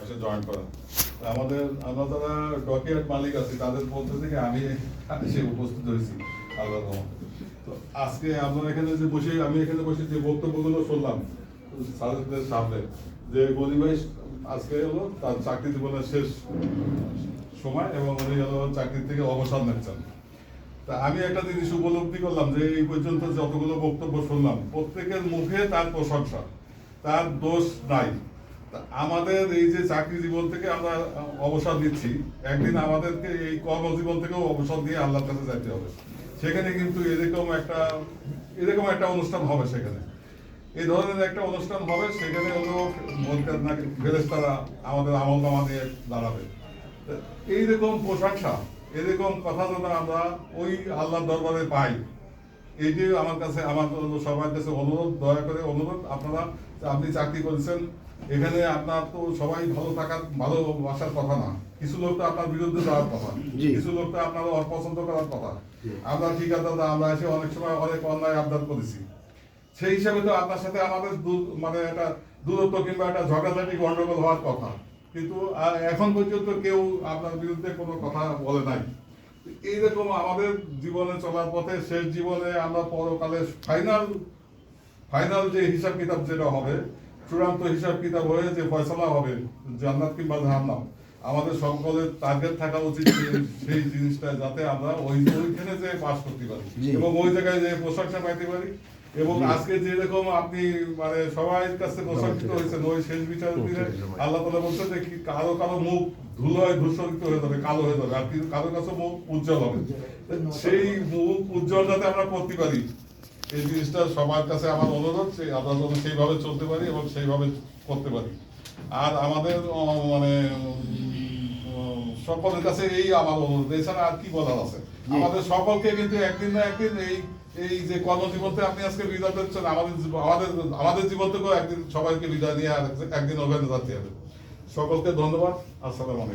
এসে জয়েন করা। আমরা যারা ডকিয়ার্ড মালিক আছি তাদের পক্ষ থেকে আমি এসে উপস্থিত হয়েছি আল্লাহর রহমতে। তো আজকে আমরা এখানে যে বসে আমি এখানে বসে যে বক্তব্যগুলো শুনলাম স্যারদের সামনে, যে গনি ভাই আজকে হলো তার চাকরি জীবনের শেষ সময় এবং উনি হলো চাকরি থেকে অবসর নিচ্ছেন। তা আমি একটা জিনিস উপলব্ধি করলাম যে এই পর্যন্ত যতগুলো বক্তব্য শুনলাম প্রত্যেকের মুখে তার প্রশংসা, তার দোষ নাই। আমাদের এই যে চাকরি জীবন থেকে আমরা অবসর নিচ্ছি, একদিন আমাদেরকে এই কর্মজীবন থেকেও অবসর দিয়ে আল্লাহর কাছে যাইতে হবে। সেখানে কিন্তু এরকম একটা অনুষ্ঠান হবে, সেখানে এই ধরনের একটা অনুষ্ঠান হবে, সেখানে হলো ফেরেশতারা আমাদের আমলনামা দিয়ে দাঁড়াবে। এইরকম প্রশংসা, এরকম কথা যেন আমরা ওই আল্লাহর দরবারে পাই, এইটি আমার কাছে আমার সবার কাছে অনুরোধ, দয়া করে অনুরোধ। আপনারা আপনি চাকরি করেছেন এখানে, আপনার তো সবাই ভালো থাকার ভালোবাসার কথা না, কিছু লোক তো আপনার বিরুদ্ধে যাওয়ার কথা, কিছু লোক তো আপনার অপছন্দ করার কথা। আমরা ঠিক আছে, আমরা এসে অনেক সময় অনেক অন্যায় আবদার করেছি, সেই হিসাবে তো আপনার সাথে আমাদের মানে একটা দূরত্ব কিংবা একটা ঝগড়াঝাটি গন্ডগোল হওয়ার কথা, কিন্তু এখন পর্যন্ত কেউ আপনার বিরুদ্ধে কোনো কথা বলে নাই। এইরকম আমাদের জীবনে চলার পথে শেষ জীবনে আমরা পরকালে ফাইনাল যে হিসাব কিতাব যেটা হবে, চূড়ান্ত হিসাব কিতাব হয়ে যে ফয়সালা হবে জান্নাত কিংবা জাহান্নাম, আমাদের সকলের টার্গেট থাকা উচিত সেই জিনিসটা যাতে আমরা ওইখানে যে পাস করতে পারি এবং ওই জায়গায় যে প্রশংসা পাইতে পারি। এবং আজকে যেরকম আপনি মানে সবাই কাছে প্রশংসিত হয়েছেন, ওই শেষ বিচারের দিনে আল্লাহ তাআলা বলছেন যে কারো কারো মুখ ধুলোয় ধূসরিত হয়ে যাবে, কালো হয়ে যাবে, আর কারো কাছে মুখ উজ্জ্বল হবে। সেই মুখ উজ্জ্বল যাতে আমরা করতে পারি, এই জিনিসটা সবার কাছে আমার অনুরোধ, আমরা যেন সেইভাবে চলতে পারি এবং সেইভাবে করতে পারি। আর আমাদের মানে সকলের কাছে এই আমার অনুরোধ, এছাড়া আর কি বলার আছে। আমাদের সকলকে কিন্তু একদিন না একদিন এই যে কর্মজীবনতে আপনি আজকে বিদায় দিচ্ছেন, আমাদের জীবন থেকেও একদিন সবাইকে বিদায় নিয়ে আর একদিন ওখানে যাতে হবে। সকলকে ধন্যবাদ। আসসালামু আলাইকুম।